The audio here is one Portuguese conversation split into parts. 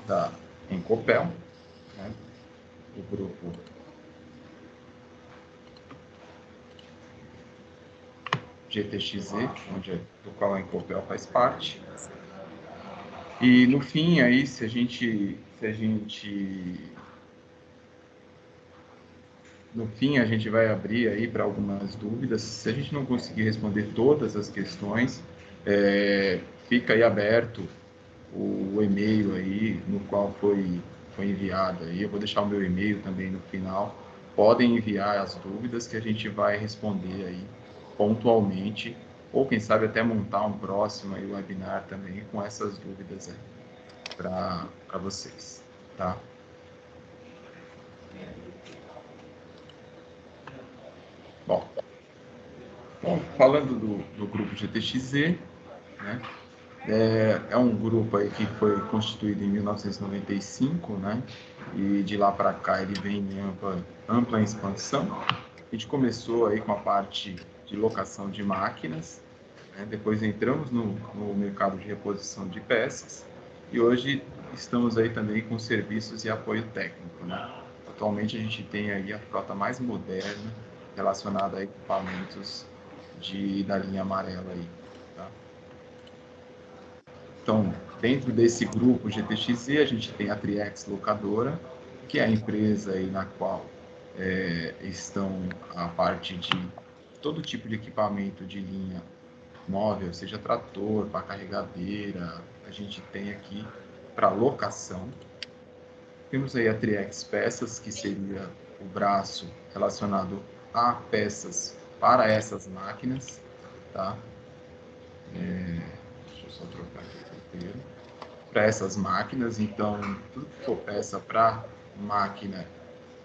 da Encopel, né? O grupo GTXZ, do qual a Encopel faz parte. E no fim aí, se a gente vai abrir aí para algumas dúvidas. Se a gente não conseguir responder todas as questões, fica aí aberto o e-mail aí no qual foi enviado aí. Eu vou deixar o meu e-mail também no final. Podem enviar as dúvidas que a gente vai responder aí pontualmente, ou quem sabe até montar um próximo aí webinar também com essas dúvidas aí para vocês, tá? Bom, falando do grupo GTXZ, né? É um grupo aí que foi constituído em 1995, né? E de lá para cá ele vem em ampla expansão. A gente começou aí com a parte de locação de máquinas, né? Depois entramos no mercado de reposição de peças e hoje estamos aí também com serviços e apoio técnico, né? Atualmente a gente tem aí a frota mais moderna relacionada a equipamentos da linha amarela aí, tá? Então, dentro desse grupo GTXZ, a gente tem a Triex Locadora, que é a empresa aí na qual estão a parte de todo tipo de equipamento de linha móvel, seja trator, para carregadeira, a gente tem aqui para locação. Temos aí a Triex Peças, que seria o braço relacionado a peças para essas máquinas, tá? Deixa eu só trocar aqui o roteiro. Para essas máquinas, então, tudo que for peça para máquina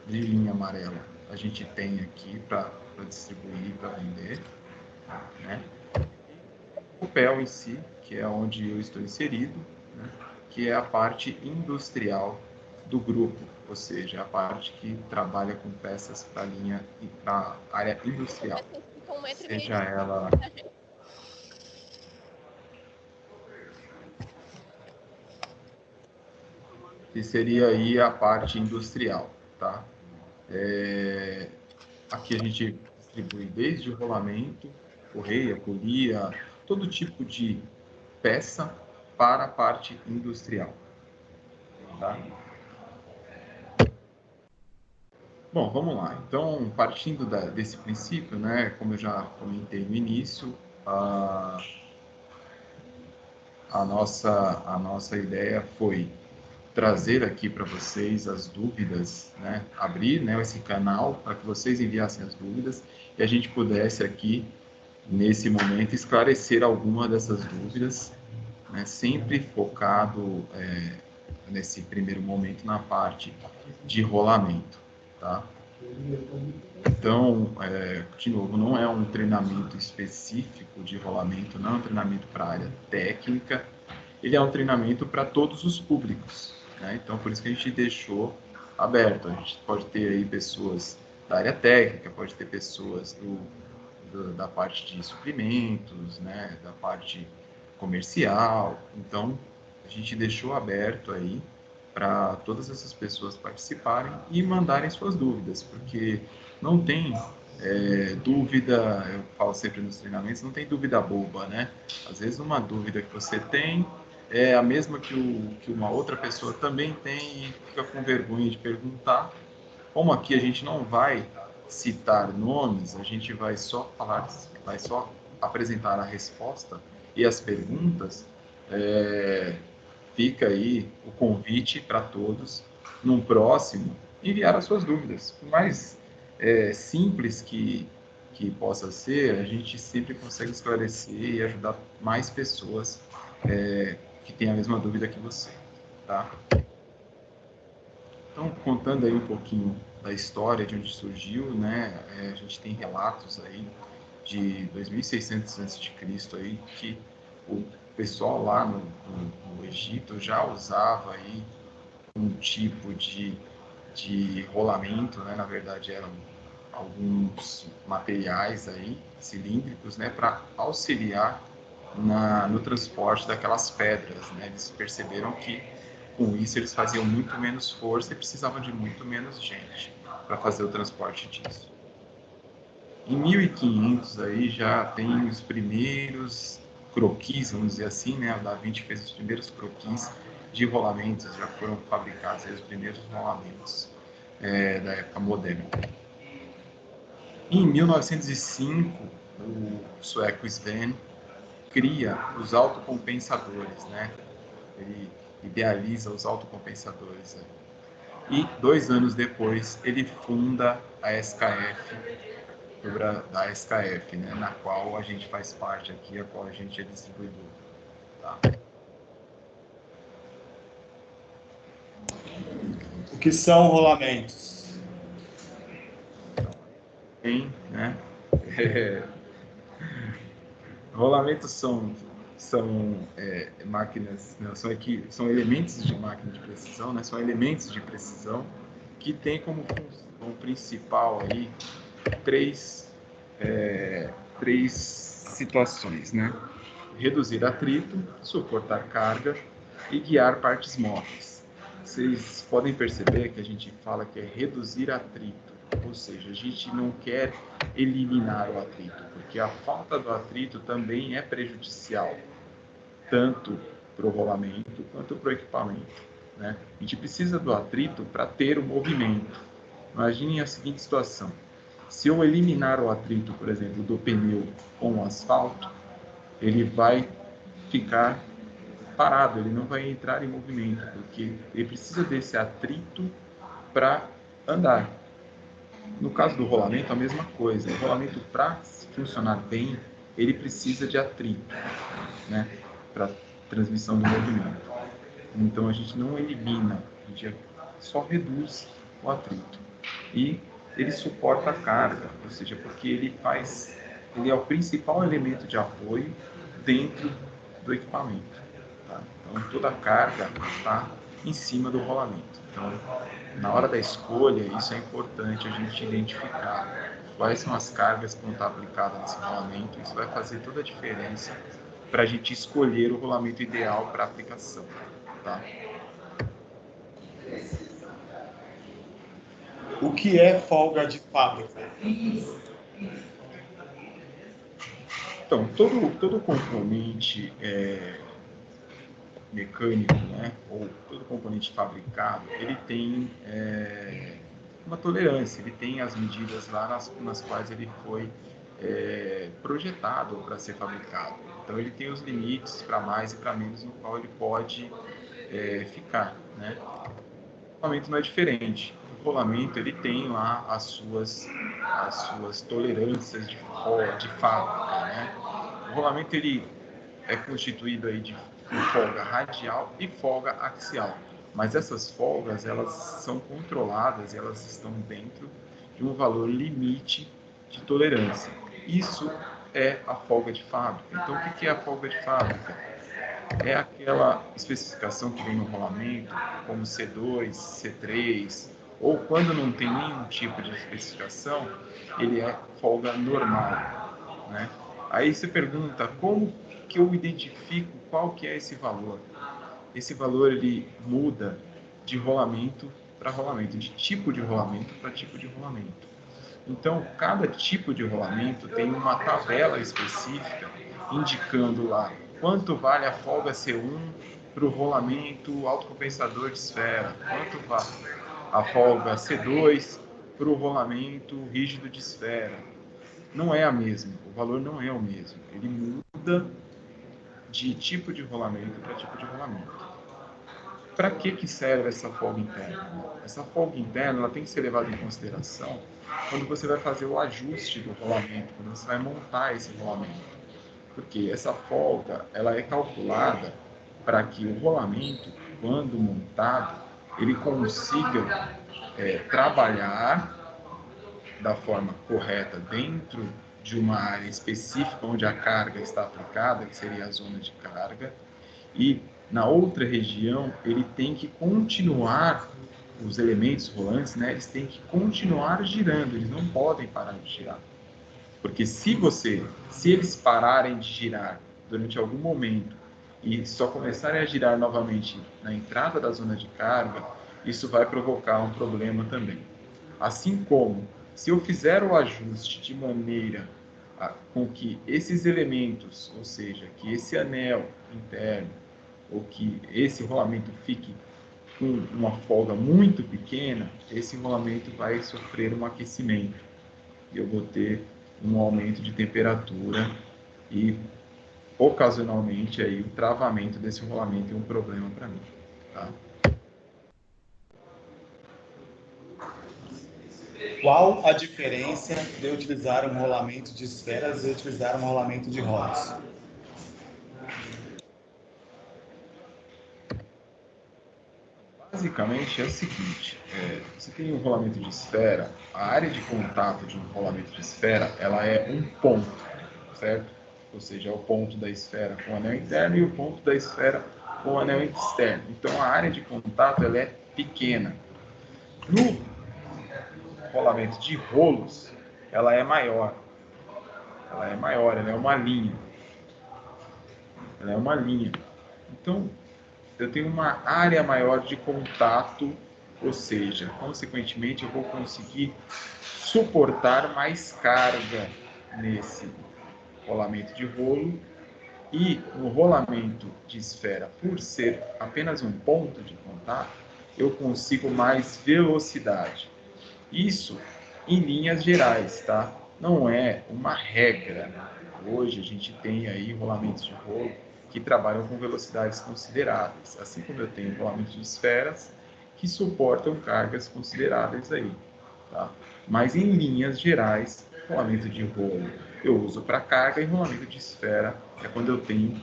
de linha amarela, a gente tem aqui para distribuir, para vender, né? O PEL em si, que é onde eu estou inserido, né? Que é a parte industrial do grupo, ou seja, a parte que trabalha com peças para linha e para área industrial, seja ela que seria aí a parte industrial, tá? Aqui a gente distribui desde o rolamento, correia, polia, todo tipo de peça para a parte industrial, tá? Bom, vamos lá. Então, partindo desse princípio, né, como eu já comentei no início, a nossa ideia foi trazer aqui para vocês as dúvidas, né, abrir, né, esse canal para que vocês enviassem as dúvidas e a gente pudesse aqui, nesse momento, esclarecer alguma dessas dúvidas, né, sempre focado nesse primeiro momento na parte de rolamento, tá? Então, de novo, não é um treinamento específico de rolamento, não é um treinamento para a área técnica, ele é um treinamento para todos os públicos, né? Então, por isso que a gente deixou aberto. A gente pode ter aí pessoas da área técnica, pode ter pessoas da parte de suprimentos, né? Da parte comercial. Então, a gente deixou aberto aí para todas essas pessoas participarem e mandarem suas dúvidas, porque não tem dúvida, eu falo sempre nos treinamentos, não tem dúvida boba, né? Às vezes uma dúvida que você tem é a mesma que uma outra pessoa também tem e fica com vergonha de perguntar. Como aqui a gente não vai citar nomes, a gente vai só apresentar a resposta e as perguntas, fica aí o convite para todos, num próximo, enviar as suas dúvidas. Por mais simples que possa ser, a gente sempre consegue esclarecer e ajudar mais pessoas que têm a mesma dúvida que você, tá? Então, contando aí um pouquinho da história de onde surgiu, né? A gente tem relatos aí de 2600 a.C. aí que o pessoal lá no Egito já usava aí um tipo de rolamento, né? Na verdade eram alguns materiais aí cilíndricos, né? Para auxiliar no transporte daquelas pedras, né? Eles perceberam que Com isso, eles faziam muito menos força e precisavam de muito menos gente para fazer o transporte disso. Em 1500 aí já tem os primeiros croquis, vamos dizer assim, né? O Da Vinci fez os primeiros croquis de rolamentos, já foram fabricados aí os primeiros rolamentos da época moderna. Em 1905, o sueco Sven cria os autocompensadores, né? Ele idealiza os autocompensadores. E 2 anos depois, ele funda a SKF, da SKF, né? Na qual a gente faz parte aqui, a qual a gente é distribuidor. Tá? O que são rolamentos? Tem, né? Rolamentos são máquinas, né? São elementos de máquina de precisão, né? São elementos de precisão que têm como função principal aí três situações, né? Reduzir atrito, suportar carga e guiar partes móveis. Vocês podem perceber que a gente fala que é reduzir atrito, ou seja, a gente não quer eliminar o atrito, porque a falta do atrito também é prejudicial, tanto para o rolamento quanto para o equipamento, né? A gente precisa do atrito para ter o movimento. Imaginem a seguinte situação: se eu eliminar o atrito, por exemplo, do pneu com o asfalto, ele vai ficar parado, ele não vai entrar em movimento, porque ele precisa desse atrito para andar. No caso do rolamento, a mesma coisa. O rolamento, para funcionar bem, ele precisa de atrito, né, para transmissão do movimento. Então a gente não elimina, a gente só reduz o atrito. E ele suporta a carga, ou seja, porque ele é o principal elemento de apoio dentro do equipamento. Tá? Então toda a carga está em cima do rolamento. Então, na hora da escolha, isso é importante a gente identificar quais são as cargas que vão estar aplicadas nesse rolamento. Isso vai fazer toda a diferença para a gente escolher o rolamento ideal para a aplicação. Tá? O que é folga de fábrica? Então, todo componente mecânico, né, ou todo componente fabricado, ele tem uma tolerância, ele tem as medidas lá nas quais ele foi projetado para ser fabricado. Então, ele tem os limites para mais e para menos no qual ele pode ficar, né? O rolamento não é diferente. O rolamento ele tem lá as suas tolerâncias de fábrica, né? O rolamento ele é constituído aí de folga radial e folga axial. Mas essas folgas, elas são controladas, elas estão dentro de um valor limite de tolerância. Isso é a folga de fábrica. Então, o que é a folga de fábrica? É aquela especificação que vem no rolamento, como C2, C3, ou quando não tem nenhum tipo de especificação, ele é folga normal, né? Aí você pergunta, como que eu identifico qual que é esse valor? Esse valor ele muda de rolamento para rolamento, de tipo de rolamento para tipo de rolamento. Então, cada tipo de rolamento tem uma tabela específica indicando lá quanto vale a folga C1 para o rolamento autocompensador de esfera, quanto vale a folga C2 para o rolamento rígido de esfera. Não é a mesma, o valor não é o mesmo, ele muda de tipo de rolamento para tipo de rolamento. Para que serve essa folga interna? Essa folga interna ela tem que ser levada em consideração quando você vai fazer o ajuste do rolamento, quando você vai montar esse rolamento. Porque essa folga ela é calculada para que o rolamento, quando montado, ele consiga trabalhar da forma correta dentro de uma área específica onde a carga está aplicada, que seria a zona de carga, e na outra região ele tem que continuar, os elementos rolantes, né, eles têm que continuar girando, eles não podem parar de girar. Porque se eles pararem de girar durante algum momento e só começarem a girar novamente na entrada da zona de carga, isso vai provocar um problema também. Assim como, se eu fizer o ajuste de maneira com que esses elementos, ou seja, que esse anel interno, ou que esse rolamento fique com uma folga muito pequena, esse rolamento vai sofrer um aquecimento. E eu vou ter um aumento de temperatura e, ocasionalmente, aí, o travamento desse rolamento é um problema para mim. Tá? Qual a diferença de utilizar um rolamento de esferas e utilizar um rolamento de rodas? Basicamente é o seguinte, você tem um rolamento de esfera, a área de contato de um rolamento de esfera, ela é um ponto, certo? Ou seja, é o ponto da esfera com o anel interno e o ponto da esfera com o anel externo. Então a área de contato ela é pequena. No rolamento de rolos, ela é maior. Ela é maior, ela é uma linha. Ela é uma linha. Então, eu tenho uma área maior de contato, ou seja, consequentemente eu vou conseguir suportar mais carga nesse rolamento de rolo, e no rolamento de esfera, por ser apenas um ponto de contato, eu consigo mais velocidade. Isso em linhas gerais, tá? Não é uma regra. Hoje a gente tem aí rolamentos de rolo que trabalham com velocidades consideráveis, assim como eu tenho rolamentos de esferas que suportam cargas consideráveis aí, tá? Mas em linhas gerais, rolamento de rolo eu uso para carga e rolamento de esfera é quando eu tenho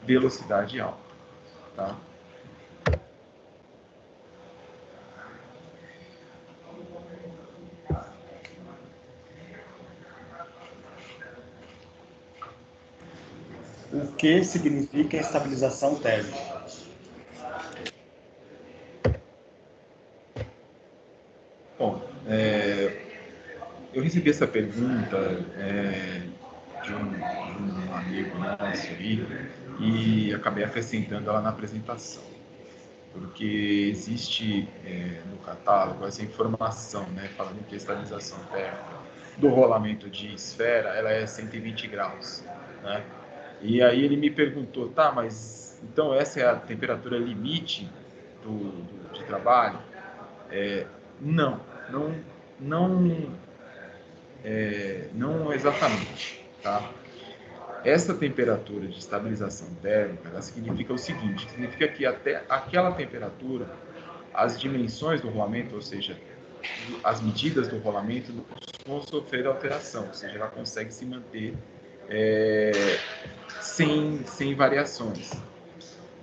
velocidade alta, tá? O que significa estabilização térmica? Bom, eu recebi essa pergunta de um amigo nosso aí e acabei acrescentando ela na apresentação, porque existe no catálogo essa informação, né, falando que a estabilização térmica do rolamento de esfera ela é 120 graus, né? E aí ele me perguntou, tá, mas então essa é a temperatura limite de trabalho? Não, não, não, não exatamente, tá? Essa temperatura de estabilização térmica, ela significa o seguinte, significa que até aquela temperatura, as dimensões do rolamento, ou seja, as medidas do rolamento não vão sofrer alteração, ou seja, ela consegue se manter sem variações.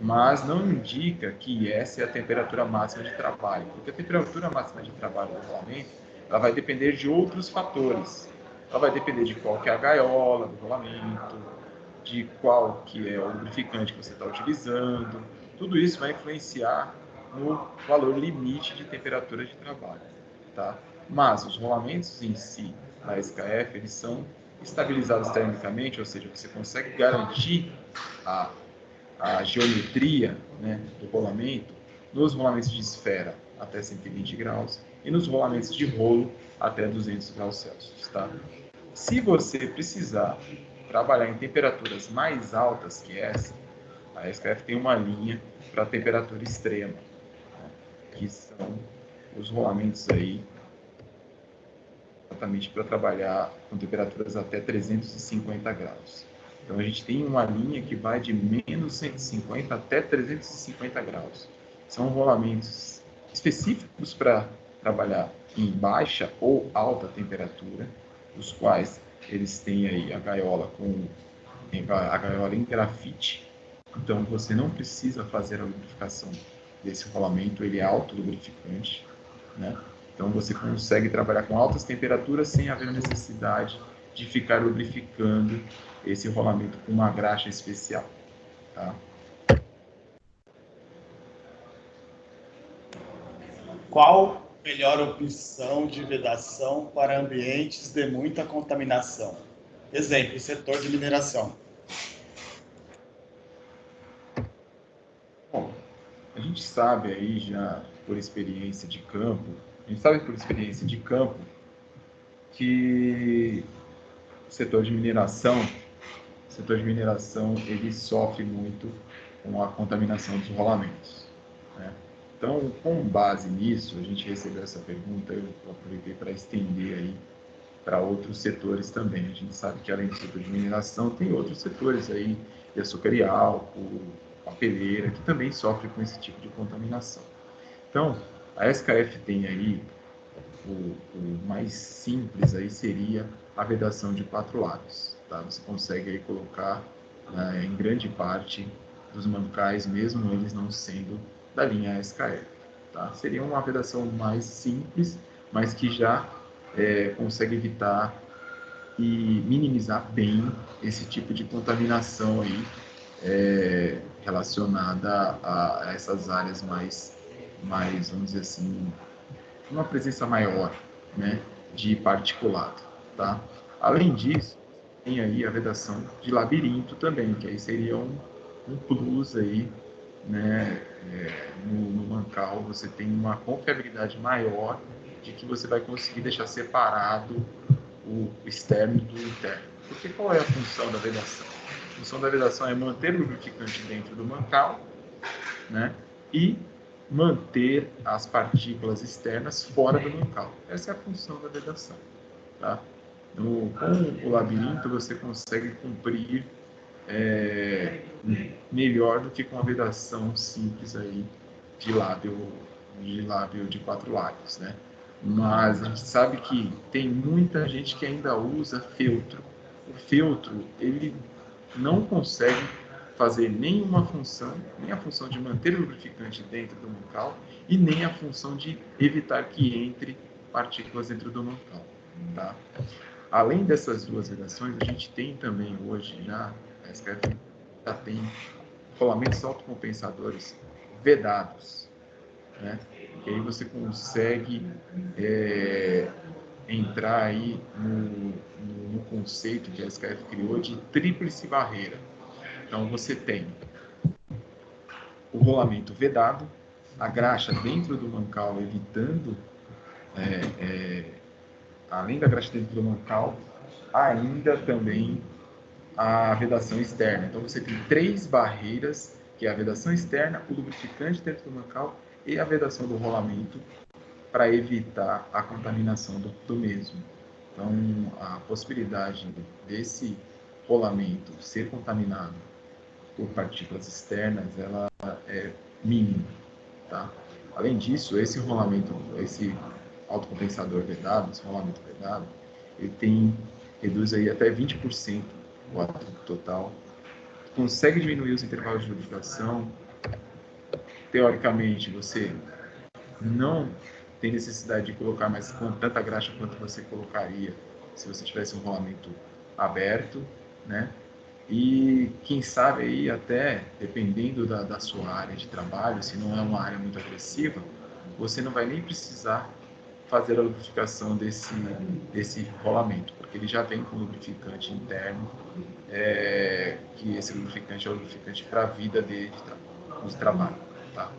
Mas não indica que essa é a temperatura máxima de trabalho, porque a temperatura máxima de trabalho do rolamento ela vai depender de outros fatores. Ela vai depender de qual que é a gaiola do rolamento, de qual que é o lubrificante que você está utilizando. Tudo isso vai influenciar no valor limite de temperatura de trabalho, tá? Mas os rolamentos em si, na SKF, eles são estabilizados termicamente, ou seja, você consegue garantir a geometria, né, do rolamento nos rolamentos de esfera até 120 graus e nos rolamentos de rolo até 200 graus Celsius, tá? Se você precisar trabalhar em temperaturas mais altas que essa, a SKF tem uma linha para temperatura extrema, né, que são os rolamentos aí exatamente para trabalhar com temperaturas até 350 graus. Então a gente tem uma linha que vai de menos 150 até 350 graus. São rolamentos específicos para trabalhar em baixa ou alta temperatura, os quais eles têm aí a gaiola em grafite. Então você não precisa fazer a lubrificação desse rolamento, ele é autolubrificante, né? Então você consegue trabalhar com altas temperaturas sem haver necessidade de ficar lubrificando esse rolamento com uma graxa especial, tá? Qual a melhor opção de vedação para ambientes de muita contaminação? Exemplo, setor de mineração. gente sabe aí já por experiência de campo, que o setor de mineração, ele sofre muito com a contaminação dos rolamentos, né? Então, com base nisso, a gente recebeu essa pergunta, eu aproveitei para estender aí para outros setores também. A gente sabe que além do setor de mineração, tem outros setores aí, de açúcar e álcool, papeleira, que também sofrem com esse tipo de contaminação. Então, a SKF tem aí, o mais simples aí seria a vedação de 4 lados, tá? Você consegue aí colocar em grande parte dos mancais, mesmo eles não sendo da linha SKF, tá? Seria uma vedação mais simples, mas que já consegue evitar e minimizar bem esse tipo de contaminação aí relacionada a essas áreas mais, vamos dizer assim, uma presença maior, né, de particulado, tá? Além disso, tem aí a vedação de labirinto também, que aí seria um plus aí, né, no mancal você tem uma confiabilidade maior de que você vai conseguir deixar separado o externo do interno. Porque qual é a função da vedação? A função da vedação é manter o lubrificante dentro do mancal, né, e manter as partículas externas fora do mancal. Essa é a função da vedação, tá? Com o labirinto você consegue cumprir melhor do que com a vedação simples aí de lábio de 4 lábios, né? Mas a gente sabe que tem muita gente que ainda usa feltro. O feltro, ele não consegue fazer nenhuma função, nem a função de manter o lubrificante dentro do mancal e nem a função de evitar que entre partículas dentro do mancal, tá? Além dessas duas vedações, a gente tem também hoje já, a SKF já tem rolamentos autocompensadores vedados, né? E aí você consegue entrar aí no conceito que a SKF criou de tríplice barreira. Então você tem o rolamento vedado, a graxa dentro do mancal evitando, além da graxa dentro do mancal, ainda também a vedação externa. Então você tem 3 barreiras, que é a vedação externa, o lubrificante dentro do mancal e a vedação do rolamento para evitar a contaminação do mesmo. Então a possibilidade desse rolamento ser contaminado por partículas externas, ela é mínima, tá? Além disso, esse rolamento, esse autocompensador vedado, esse rolamento vedado, ele reduz aí até 20% o atrito total, consegue diminuir os intervalos de lubrificação. Teoricamente, você não tem necessidade de colocar mais com tanta graxa quanto você colocaria se você tivesse um rolamento aberto, né? E quem sabe aí até, dependendo da sua área de trabalho, se não é uma área muito agressiva, você não vai nem precisar fazer a lubrificação desse rolamento, porque ele já vem com lubrificante interno, que esse lubrificante é o lubrificante para a vida dele de trabalho, tá?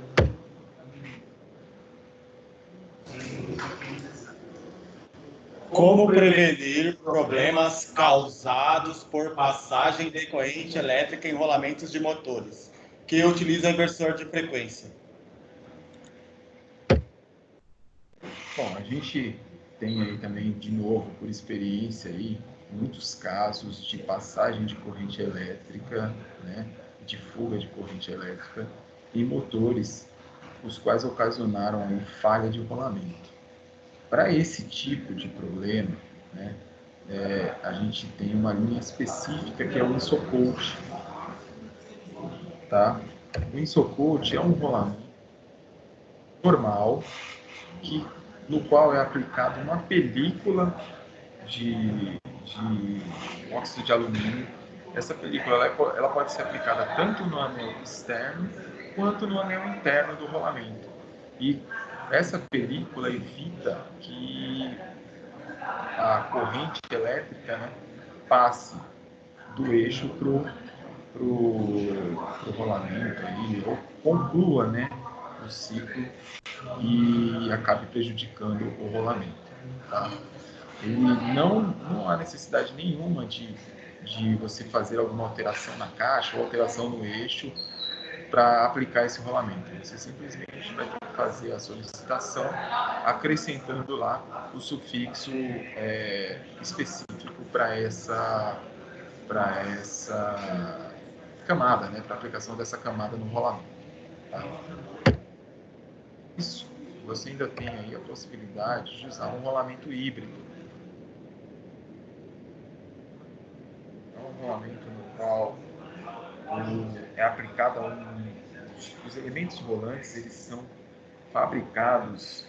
Como prevenir problemas causados por passagem de corrente elétrica em rolamentos de motores que utilizam inversor de frequência? Bom, a gente tem aí também, de novo, por experiência aí, muitos casos de passagem de corrente elétrica, né, de fuga de corrente elétrica em motores, os quais ocasionaram aí falha de rolamento. Para esse tipo de problema, né, a gente tem uma linha específica que é o InsoCoach, tá? O InsoCoach é um rolamento normal no qual é aplicada uma película de óxido de alumínio. Essa película ela pode ser aplicada tanto no anel externo quanto no anel interno do rolamento. E essa película evita que a corrente elétrica, né, passe do eixo pro rolamento aí, ou conclua, né, o ciclo e acabe prejudicando o rolamento. Tá? Ele não há necessidade nenhuma de você fazer alguma alteração na caixa ou alteração no eixo para aplicar esse rolamento. Você simplesmente vai ter que fazer a solicitação acrescentando lá o sufixo específico para essa camada, né, para a aplicação dessa camada no rolamento. Tá? Isso, você ainda tem aí a possibilidade de usar um rolamento híbrido. É um rolamento no qual é aplicado os elementos rolantes, eles são fabricados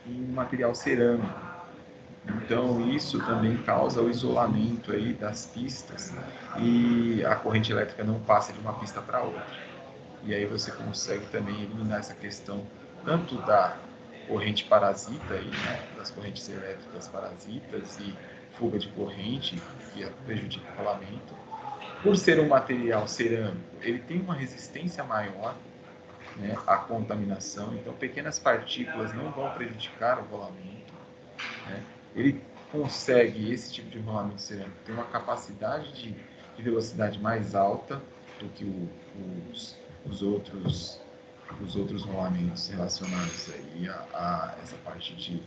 em material cerâmico. Então, isso também causa o isolamento aí das pistas e a corrente elétrica não passa de uma pista para outra. E aí você consegue também eliminar essa questão tanto da corrente parasita, aí, né, das correntes elétricas parasitas e fuga de corrente, que prejudica o rolamento. Por ser um material cerâmico, ele tem uma resistência maior, né, à contaminação, então pequenas partículas não vão prejudicar o rolamento. Né? Ele consegue, esse tipo de rolamento cerâmico, ter uma capacidade de velocidade mais alta do que os outros rolamentos relacionados aí a essa parte de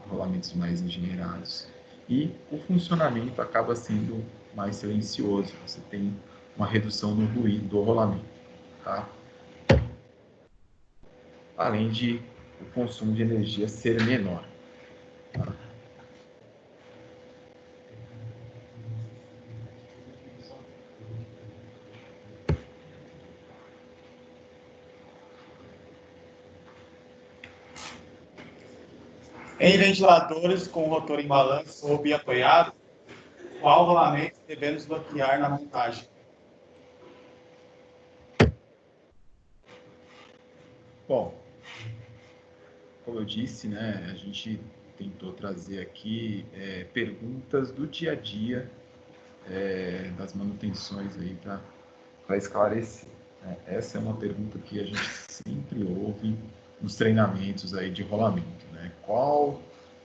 rolamentos mais engenheirados. E o funcionamento acaba sendo mais silencioso, você tem uma redução no ruído do rolamento. Tá? Além de o consumo de energia ser menor. Tá? Em ventiladores com rotor em balanço ou biapoiado, qual rolamento devemos bloquear na montagem? Bom, como eu disse, né, a gente tentou trazer aqui perguntas do dia a dia das manutenções aí para esclarecer. Né? Essa é uma pergunta que a gente sempre ouve nos treinamentos aí de rolamento. Né? Qual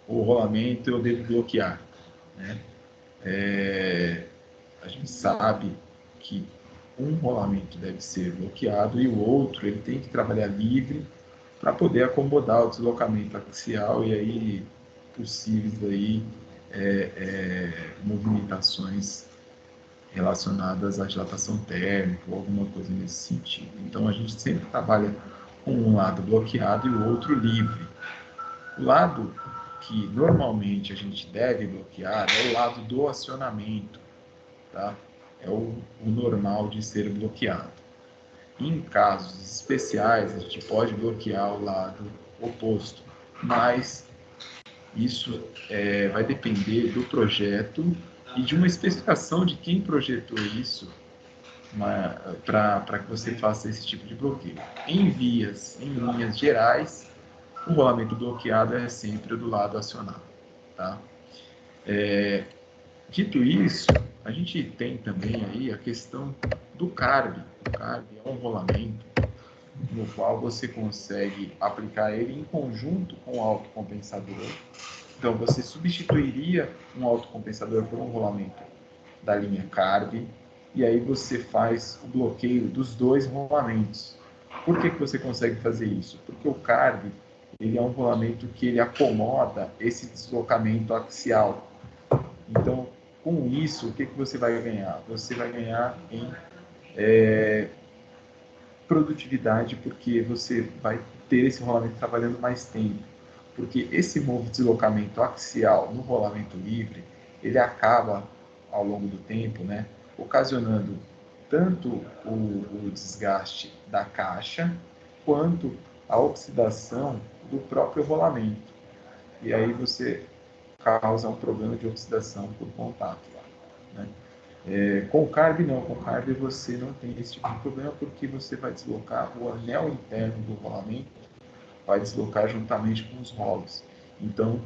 o rolamento eu devo bloquear? Né? A gente sabe que um rolamento deve ser bloqueado e o outro ele tem que trabalhar livre para poder acomodar o deslocamento axial e aí possíveis aí, movimentações relacionadas à dilatação térmica ou alguma coisa nesse sentido. Então a gente sempre trabalha com um lado bloqueado e o outro livre. O lado que normalmente a gente deve bloquear é o lado do acionamento, tá? É o normal de ser bloqueado. Em casos especiais, a gente pode bloquear o lado oposto, mas isso vai depender do projeto e de uma especificação de quem projetou isso para que você faça esse tipo de bloqueio. Em linhas gerais, o rolamento bloqueado é sempre do lado acionado. Tá? Dito isso, a gente tem também aí a questão do CARB. O CARB é um rolamento no qual você consegue aplicar ele em conjunto com o autocompensador. Então, você substituiria um autocompensador por um rolamento da linha CARB, e aí você faz o bloqueio dos dois rolamentos. Por que você consegue fazer isso? Porque o CARB ele é um rolamento que ele acomoda esse deslocamento axial. Então, com isso, o que você vai ganhar? Você vai ganhar em produtividade, porque você vai ter esse rolamento trabalhando mais tempo. Porque esse deslocamento axial no rolamento livre, ele acaba, ao longo do tempo, né, ocasionando tanto o desgaste da caixa, quanto a oxidação do próprio rolamento. E aí você causa um problema de oxidação por contato. Né? Com o CARB não, com o CARB você não tem esse tipo de problema porque você vai deslocar o anel interno do rolamento, vai deslocar juntamente com os rolos. Então,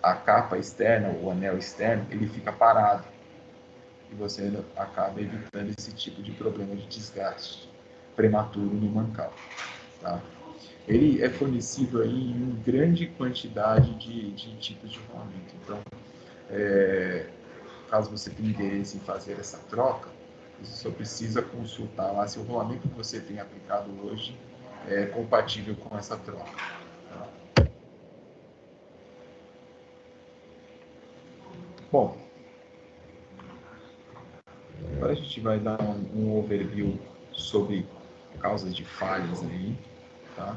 a capa externa, o anel externo, ele fica parado e você acaba evitando esse tipo de problema de desgaste prematuro no mancal. Tá? ele é fornecido aí em grande quantidade de tipos de rolamento. Então, caso você tenha interesse em fazer essa troca, você só precisa consultar lá se o rolamento que você tem aplicado hoje é compatível com essa troca. Tá? Bom, agora a gente vai dar um overview sobre causas de falhas aí, tá?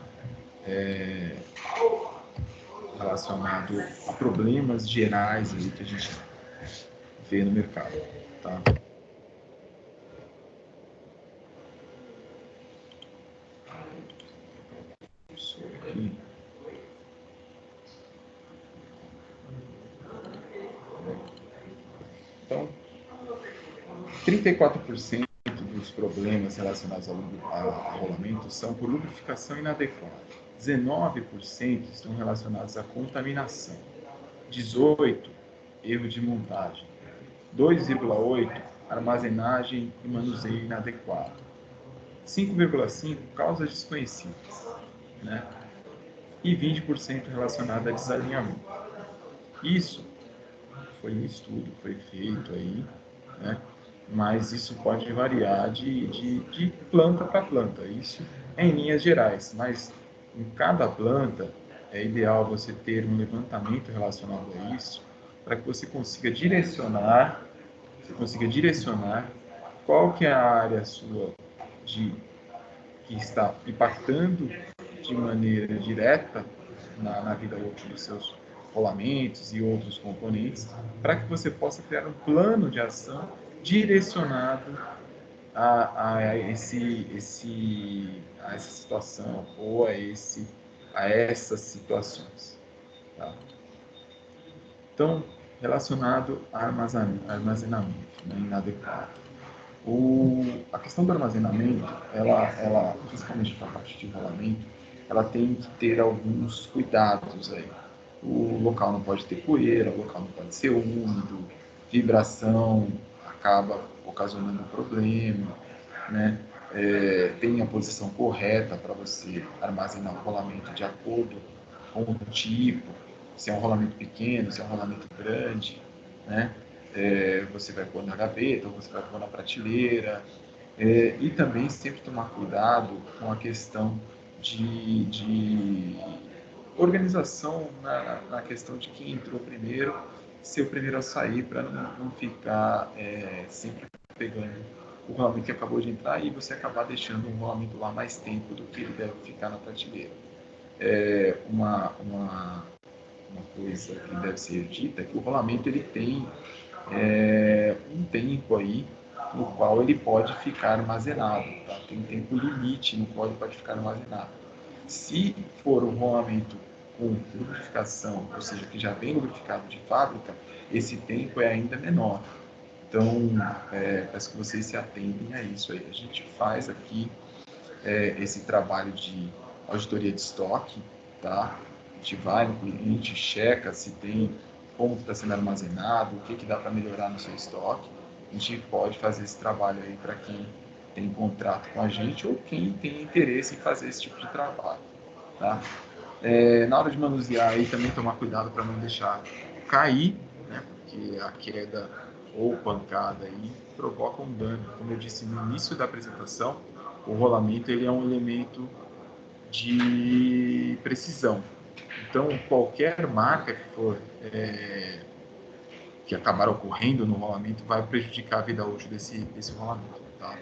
Relacionado a problemas gerais aí que a gente vê no mercado, tá? Isso aqui. Então, 34% dos problemas relacionados a rolamento são por lubrificação inadequada. 19% estão relacionados à contaminação. 18%, erro de montagem. 2,8%, armazenagem e manuseio inadequado. 5,5% causas desconhecidas, né? E 20% relacionado a desalinhamento. Isso foi um estudo, foi feito aí, né? Mas isso pode variar de planta para planta. Isso é em linhas gerais, mas em cada planta é ideal você ter um levantamento relacionado a isso para que você consiga direcionar qual que é a área sua que está impactando de maneira direta na vida útil dos seus rolamentos e outros componentes, para que você possa criar um plano de ação direcionado a essa situação ou a essas situações. Tá? Então, relacionado a armazenamento, né, inadequado. A questão do armazenamento, principalmente para a parte de rolamento, ela tem que ter alguns cuidados aí. O local não pode ter poeira, o local não pode ser úmido, vibração acaba ocasionando problema, né? Tem a posição correta para você armazenar o rolamento de acordo com o tipo, se é um rolamento pequeno, se é um rolamento grande, né? Você vai pôr na gaveta, ou você vai pôr na prateleira, e também sempre tomar cuidado com a questão de organização na questão de quem entrou primeiro, ser o primeiro a sair, para não ficar sempre pegando o rolamento que acabou de entrar e você acabar deixando um rolamento lá mais tempo do que ele deve ficar na prateleira. Uma coisa que deve ser dita é que o rolamento ele tem um tempo aí no qual ele pode ficar armazenado, tá? Tem um tempo limite no qual ele pode ficar armazenado. Se for um rolamento com lubrificação, ou seja, que já vem lubrificado de fábrica, esse tempo é ainda menor. Então, peço que vocês se atentem a isso aí. A gente faz aqui esse trabalho de auditoria de estoque, tá? A gente vai no cliente, checa se tem, como está sendo armazenado, o que dá para melhorar no seu estoque. A gente pode fazer esse trabalho aí para quem tem contrato com a gente ou quem tem interesse em fazer esse tipo de trabalho, tá? Na hora de manusear aí também tomar cuidado para não deixar cair, né? Porque a queda ou pancada aí provoca um dano. Como eu disse no início da apresentação, o rolamento ele é um elemento de precisão. Então, qualquer marca que for que acabar ocorrendo no rolamento vai prejudicar a vida útil desse rolamento. Tá?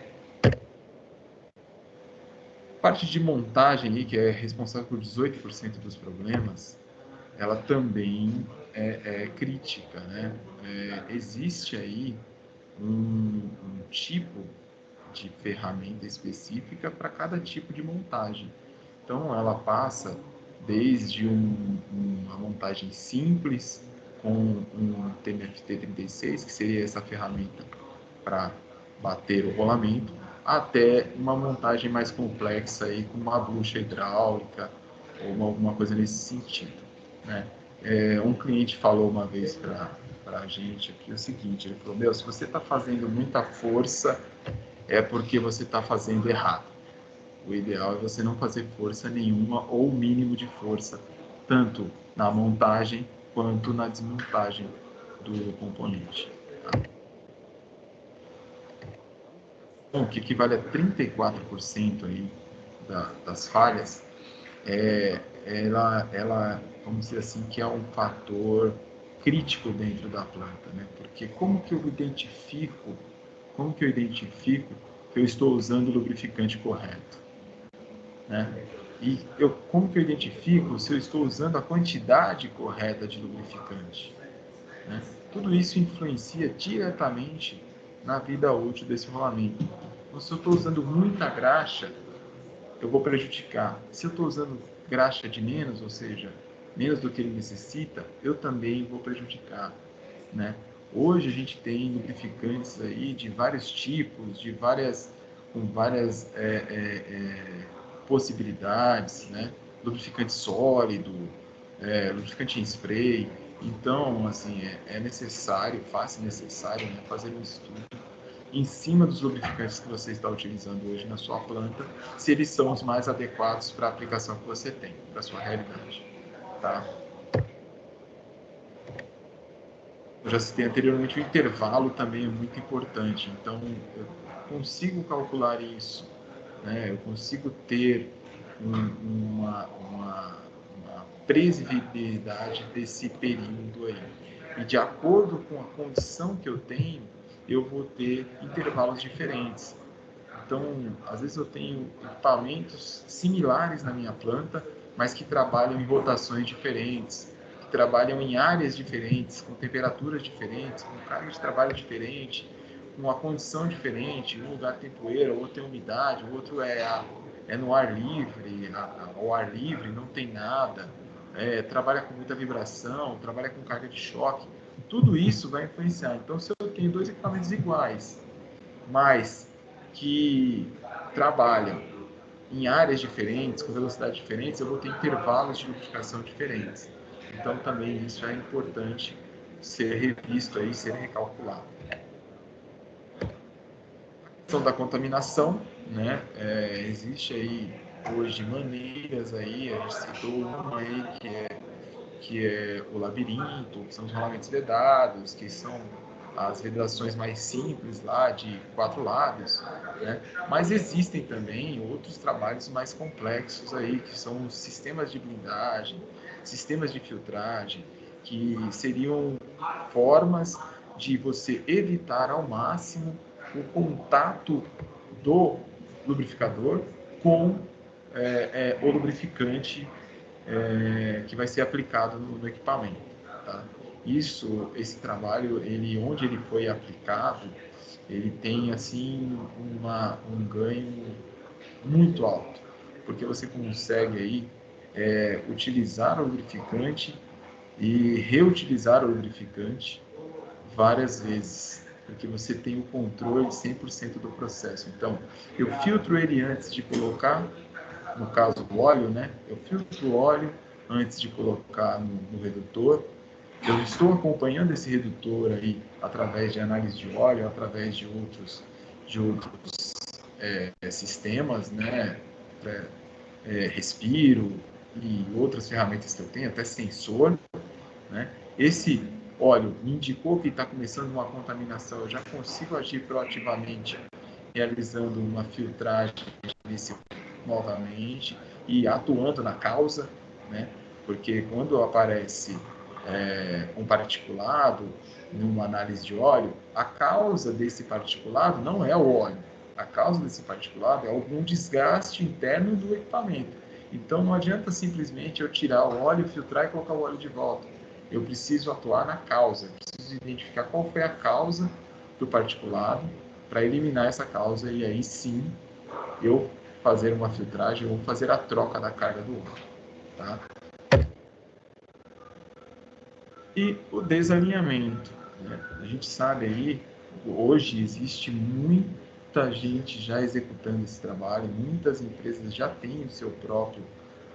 A parte de montagem, aí, que é responsável por 18% dos problemas, ela também é crítica. Né? Existe aí um tipo de ferramenta específica para cada tipo de montagem. Então, ela passa desde uma montagem simples com um TMFT36, que seria essa ferramenta para bater o rolamento, até uma montagem mais complexa aí, com uma bucha hidráulica ou alguma coisa nesse sentido. Né? Um cliente falou uma vez para a gente aqui o seguinte, ele falou, se você está fazendo muita força, é porque você está fazendo errado. O ideal é você não fazer força nenhuma ou o mínimo de força, tanto na montagem quanto na desmontagem do componente. Bom, o que equivale a 34% aí das falhas, ela, vamos dizer assim, que é um fator crítico dentro da planta, né? Porque como que eu identifico que eu estou usando o lubrificante correto, né? E como que eu identifico se eu estou usando a quantidade correta de lubrificante, né? Tudo isso influencia diretamente na vida útil desse rolamento. Então, se eu estou usando muita graxa, eu vou prejudicar. Se eu estou usando graxa de menos, ou seja, menos do que ele necessita, eu também vou prejudicar, né? Hoje a gente tem lubrificantes aí de vários tipos, com várias possibilidades, né? Lubrificante sólido, lubrificante em spray. Então, assim, é necessário, fácil necessário, né, fazer um estudo em cima dos lubrificantes que você está utilizando hoje na sua planta, se eles são os mais adequados para a aplicação que você tem, para a sua realidade. Tá? Eu já citei anteriormente, o intervalo também é muito importante, então eu consigo calcular isso, né? Eu consigo ter uma previsibilidade desse período aí. E de acordo com a condição que eu tenho, eu vou ter intervalos diferentes. Então, às vezes eu tenho equipamentos similares na minha planta, mas que trabalham em rotações diferentes, que trabalham em áreas diferentes, com temperaturas diferentes, com carga de trabalho diferente, com uma condição diferente. Um lugar tem poeira, outro tem umidade, o outro é no ar livre, ao ar livre, não tem nada, trabalha com muita vibração, trabalha com carga de choque. Tudo isso vai influenciar. Então, se eu tenho dois equipamentos iguais, mas que trabalham em áreas diferentes, com velocidades diferentes, eu vou ter intervalos de lubrificação diferentes. Então, também isso é importante ser revisto aí, ser recalculado. A questão da contaminação, né? Existe aí hoje maneiras aí, a gente citou uma aí que é o labirinto, que são os rolamentos vedados, que são as vedações mais simples lá de 4 lados, né? Mas existem também outros trabalhos mais complexos aí, que são os sistemas de blindagem, sistemas de filtragem, que seriam formas de você evitar ao máximo o contato do lubrificador com o lubrificante que vai ser aplicado no equipamento. Tá? Esse trabalho, onde ele foi aplicado, ele tem assim um ganho muito alto, porque você consegue aí utilizar o lubrificante e reutilizar o lubrificante várias vezes, porque você tem o controle 100% do processo. Então, eu filtro ele antes de colocar, no caso do óleo, né? Eu filtro o óleo antes de colocar no redutor. Eu estou acompanhando esse redutor aí através de análise de óleo, através de outros sistemas, né? Respiro e outras ferramentas que eu tenho, até sensor, né? Esse óleo me indicou que está começando uma contaminação, eu já consigo agir proativamente, realizando uma filtragem desse novamente e atuando na causa, né? Porque quando aparece um particulado numa análise de óleo, a causa desse particulado não é o óleo, a causa desse particulado é algum desgaste interno do equipamento. Então não adianta simplesmente eu tirar o óleo, filtrar e colocar o óleo de volta. Eu preciso atuar na causa, eu preciso identificar qual foi a causa do particulado para eliminar essa causa e aí sim eu fazer uma filtragem ou fazer a troca da carga do óleo. Tá? E o desalinhamento. Né? A gente sabe aí, hoje existe muita gente já executando esse trabalho, muitas empresas já têm o seu próprio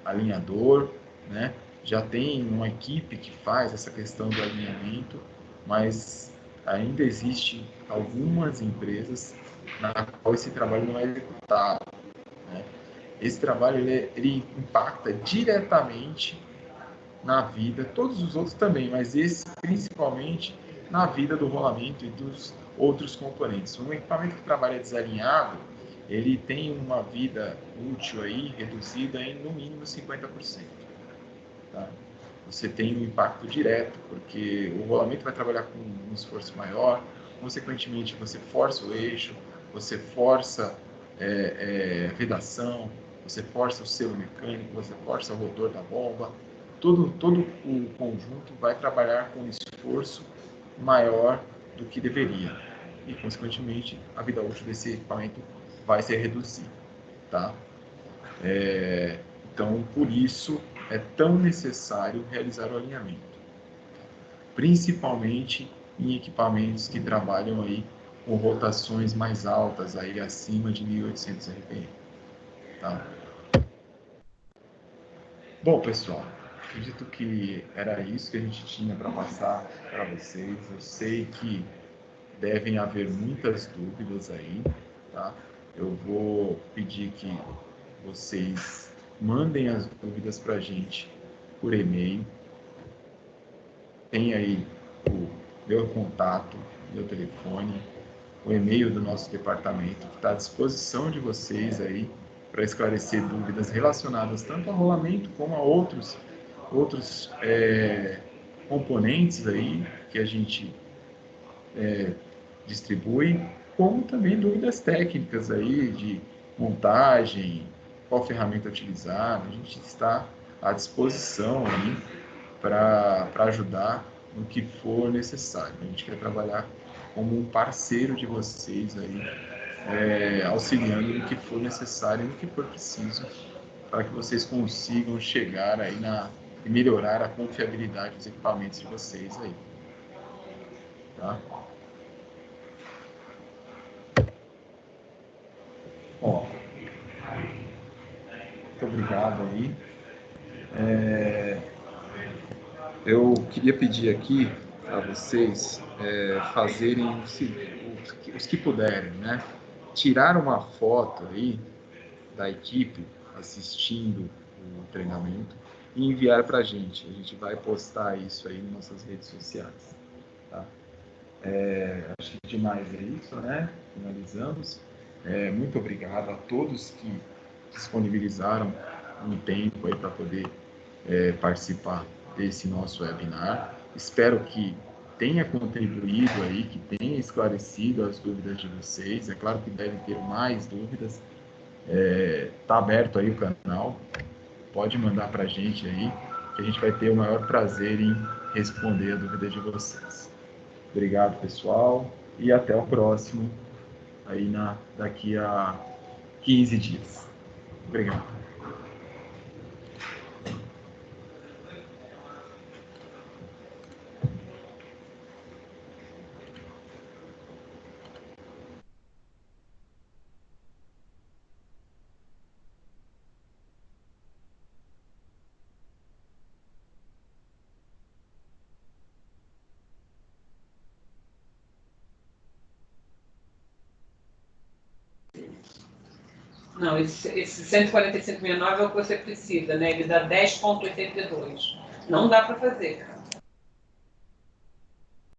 alinhador, né? Já tem uma equipe que faz essa questão do alinhamento, mas ainda existe algumas empresas na qual esse trabalho não é executado. Né? esse trabalho ele impacta diretamente na vida, todos os outros também, mas esse principalmente na vida do rolamento e dos outros componentes. Um equipamento que trabalha desalinhado, ele tem uma vida útil aí reduzida em no mínimo 50%. Tá? Você tem um impacto direto, porque o rolamento vai trabalhar com um esforço maior, consequentemente você força o eixo, você força vedação, você força o selo mecânico, você força o rotor da bomba, todo o conjunto vai trabalhar com um esforço maior do que deveria. E, consequentemente, a vida útil desse equipamento vai ser reduzida. Tá? Então, por isso, é tão necessário realizar o alinhamento. Principalmente em equipamentos que trabalham aí com rotações mais altas, aí acima de 1.800 RPM. Tá? Bom, pessoal, acredito que era isso que a gente tinha para passar para vocês. Eu sei que devem haver muitas dúvidas aí, tá? Eu vou pedir que vocês mandem as dúvidas para a gente por e-mail. Tem aí o meu contato, meu telefone, o e-mail do nosso departamento, que está à disposição de vocês aí para esclarecer dúvidas relacionadas tanto ao rolamento como a outros componentes aí que a gente distribui, como também dúvidas técnicas aí de montagem, qual ferramenta utilizar. A gente está à disposição aí para ajudar no que for necessário. A gente quer trabalhar como um parceiro de vocês aí, auxiliando no que for necessário e no que for preciso, para que vocês consigam chegar aí e melhorar a confiabilidade dos equipamentos de vocês aí. Tá? Ó, muito obrigado aí. Eu queria pedir aqui a vocês fazerem os que puderem, né? Tirar uma foto aí da equipe assistindo o treinamento e enviar para a gente. A gente vai postar isso aí nas nossas redes sociais. Tá? Acho que demais é isso, né? Finalizamos. Muito obrigado a todos que disponibilizaram um tempo aí para poder participar desse nosso webinar. Espero que tenha contribuído aí, que tenha esclarecido as dúvidas de vocês. É claro que devem ter mais dúvidas. Tá aberto aí o canal. Pode mandar para a gente aí, que a gente vai ter o maior prazer em responder a dúvida de vocês. Obrigado, pessoal, e até o próximo, aí daqui a 15 dias. Obrigado. Não, esse 145.009 é o que você precisa, né? Ele dá 10,82. Não dá para fazer.